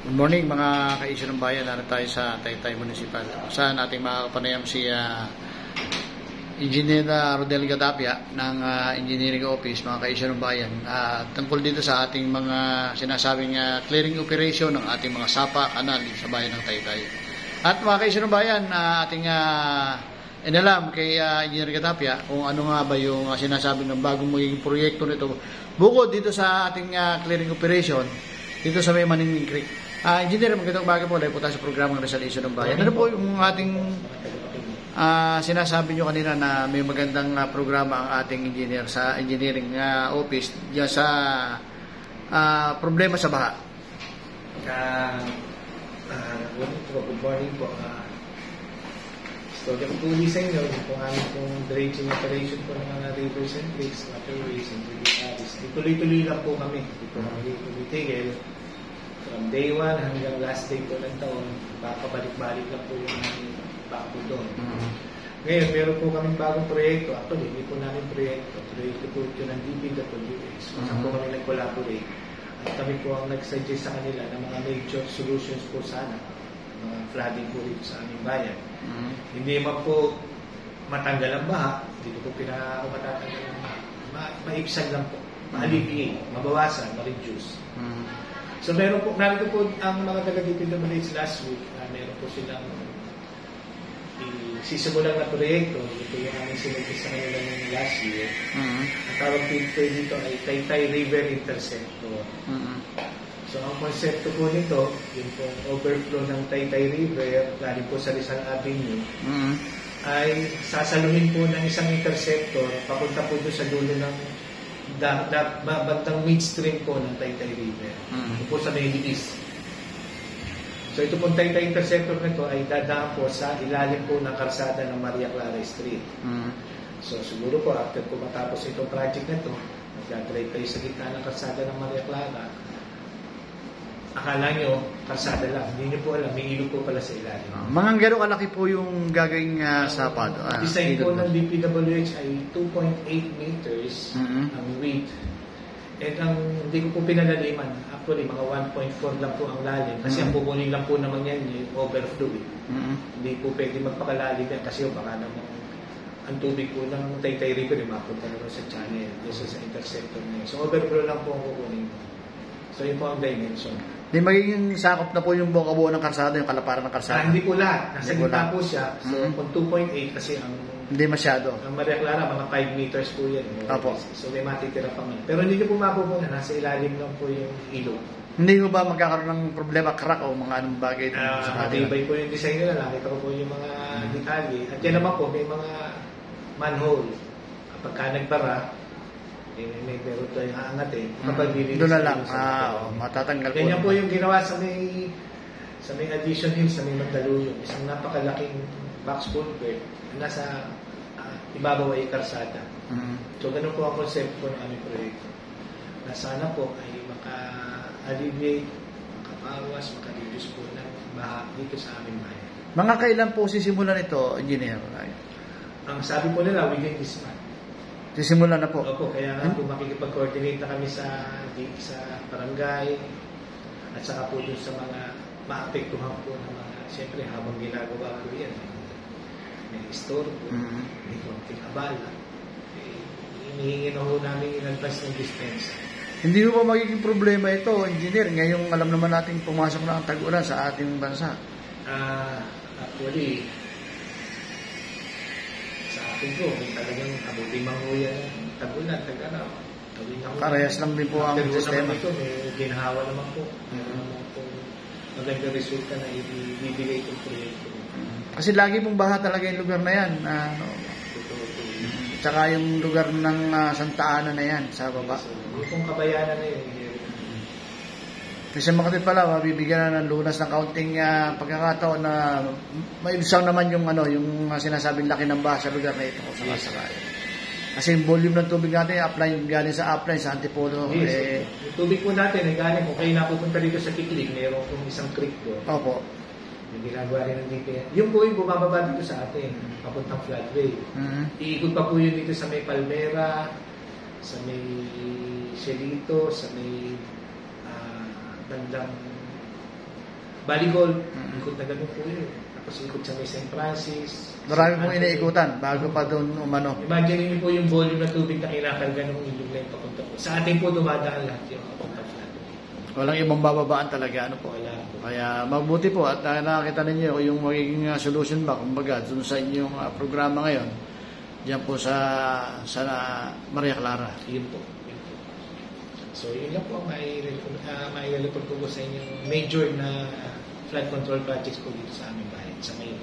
Good morning mga ka-issue ng bayan. Narito tayo sa Taytay Municipal. Saan ating makakapanayam si Engineer Rodel Gadapia ng Engineering Office, mga ka-issue ng bayan. Tungkol dito sa ating mga sinasabing clearing operation ng ating mga sapa, kanal sa bayan ng Taytay. At mga ka-issue ng bayan, ating inalam kay Engineer Gadapia kung ano nga ba yung sinasabing ng bagong magiging proyekto nito. Bukod dito sa ating clearing operation, dito sa may Maningning Creek. Engineer, magandang umaga po. Dahil po tayo sa programang Resolution ng Bayan. Ano po yung ating sinasabi nyo kanina na may magandang programa ang ating engineer sa engineering office diyan sa problema sa baha? Good morning po. So, yung tuloy sa inyo, kung ano pong dredging operation po ng mga rivers and creeks, waterways and tributaries. Tuloy-tuloy lang po kami. Hindi po kami tumitigil. From day 1 hanggang last day po ng taon, papabalik-balik lang po yung aming bakbo doon. Ngayon, meron po kaming bagong proyekto. Actually, hindi po namin proyekto. Proyekto po ito ng DPWH. Saan po kami nag-collaborate. At kami po ang nag-suggest sa kanila ng mga major solutions po sana. Mga flooding po dito sa aming bayan. Hindi man po matanggal ang baha. Hindi po pinakamatanggal ang baha. Maipsan lang po. Ma-alleviate, mabawasan, ma-reduce. So meron po, narito po ang mga taga-DPWH last week, meron po silang sisimulan na proyekto. Ito yung aming sinagis sa kanila ng last year. Ang tawag dito ay Taytay River Interceptor. So ang konsepto po nito, yung pong overflow ng Taytay River, galing po sa Rizal Avenue, ay sasaluhin po ng isang interceptor, papunta po doon sa dulo ng bandang midstream po ng Taytay River. Ito po sa Medilis. So ito pong Taytay Interceptor nito ay dadaan po sa ilalim po ng karsada ng Maria Clara Street. So siguro po after po matapos itong project nito, mag-drive kayo sa gitna ng karsada ng Maria Clara. Akala nyo, karsada lang. Hindi nyo po alam, may ilog po pala sa ilalim. Mga gano'ng kalaki po yung gagawing sapa? Design po ng DPWH ay 2.8 meters ang width. And ang hindi ko po pinalaliman, actually mga 1.4 lang po ang lalim. Kasi ang pupunin lang po naman yan, yung overflow. Hindi po pwede magpakalalim yan kasi baka naman ang tubig po ng Taytay River ay mapunta naman sa channel, sa interceptor niya. So overflow lang po ang pupunin. So yun po ang dimension. Di magiging sakop na po yung buong kabuo ng karsada, yung kalaparan ng karsada? Hindi po lahat. Nasa gitna po siya. So kung 2.8 kasi ang hindi masyado. Ang Maria Clara, mga 5 meters po yan. Opo. So may matitira pa man. Pero hindi ko po mapupunan. Nasa ilalim lang po yung ilog. Hindi ko ba magkakaroon ng problema, crack o mga anong bagay? Matibay po yung design nila. Nakita ko po yung mga detalye. At yan naman po, may mga manhole. Pagka nagbara, may meron tayong aangat doon na lang. Matatanggal po. Ganyan po yung ginawa sa may Addition Hill, sa may Mandaluyong. Isang napakalaking box culvert na nasa ibabaw ay karsada. So ganun po ang concept po ng aming proyekto. Na sana po ay maka-alleviate, makapawas, maka-reduce po ng baha dito sa aming bayan. Mga kailan po sisimulan ito, Engineer? Ang sabi po nila, within this month. Sisimulan na po? Opo, kaya nga po makikipag-coordinate na kami sa barangay at saka po dun sa mga maapektuhan po ng mga, siyempre habang ginagawa po yan, may store po, may konting abala, hinihingi na po namin in advance ng dispensa. Hindi mo ba magiging problema ito, Engineer? Ngayong alam naman natin pumasok na ang tag-ulan sa ating bansa. Actually, po, may talagang abuti manguyan ng tag-ulan, tag-araw. Parehas lang din po ang sistema. Ito, may ginhawa naman po. Meron naman po magandang resulta na ibibigay itong proyekto. Kasi lagi pong baha talaga yung lugar na yan. Tsaka yung lugar ng Santa Ana na yan, sa baba. Yung pong kabayanan na yun. Kasi makatid pala, mabibigyan na ng lunas ng kaunting pagkakataon na maibsaw naman yung yung sinasabing laki ng baha sa lugar na ito. Kasi yung volume ng tubig natin, galing sa upline, sa Antipolo. Yes. Yung tubig po natin, galing kung kayo napupunta dito sa Tiklik, mayroon pong isang creek doon. Opo. Yung ginagawa rin ng DPN. Yung po yung bumababa dito sa atin, papuntang floodway. Iikot pa po yun dito sa may Palmera, sa may Cielito, sa may bandang Baligol, ikot na ganun po yun. Tapos ikot sa may St. Francis. Marami pong iniikutan bago pa doon umano. Imagine niyo po yung volume na tubig na kinakarga ng ilog na yung papunta po. Sa atin po dumadaan lahat yung papunta flat. Walang ibang bababaan talaga, ano po. Wala po. Kaya mabuti po at nakakita ninyo yung magiging solution ba, kumbaga, dun sa inyong programa ngayon, diyan po sa Maria Clara. Yun po. So, yun lang po ang mai-report ko po sa inyong major na flood control projects po dito sa aming bayan, sa ngayon.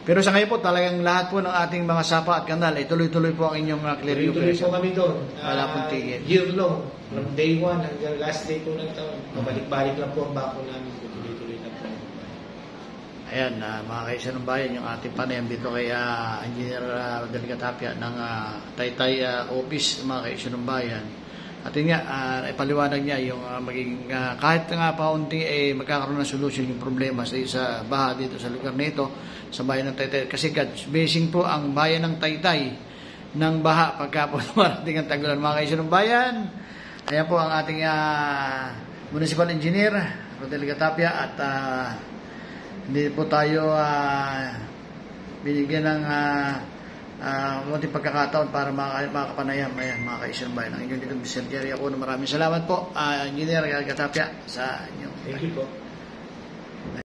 Pero sa ngayon po, talagang lahat po ng ating mga sapa at kanal, ay tuloy-tuloy po ang inyong clearing Tuloy-tuloy operation. po kami doon. Wala pong tigil. Year long. From day 1 hanggang last day po ng taon. Pabalik-balik lang po ang bako namin. Tuloy-tuloy na po. Ayan, mga kaisa ng bayan, yung ating panayam dito kay Engineer Rodel Tapia ng Taytay Office, mga kaisa ng bayan. At yun nga, ipaliwanag niya yung magiging, kahit nga paunti magkakaroon ng solusyon yung problema sa baha dito sa lugar na ito, sa bayan ng Taytay. Kasi basing po ang bayan ng Taytay ng baha pagka po marating ang tagulan. Mga kaisa ng bayan, ayan po ang ating Municipal Engineer Rodel Tapia at hindi po tayo binigyan ng munting pagkakataon para makapanayam mga kaisang bayan. Ang inyong dito, Mr. Jerry ako, maraming salamat po, Engineer Tapia, sa inyong. Thank you po.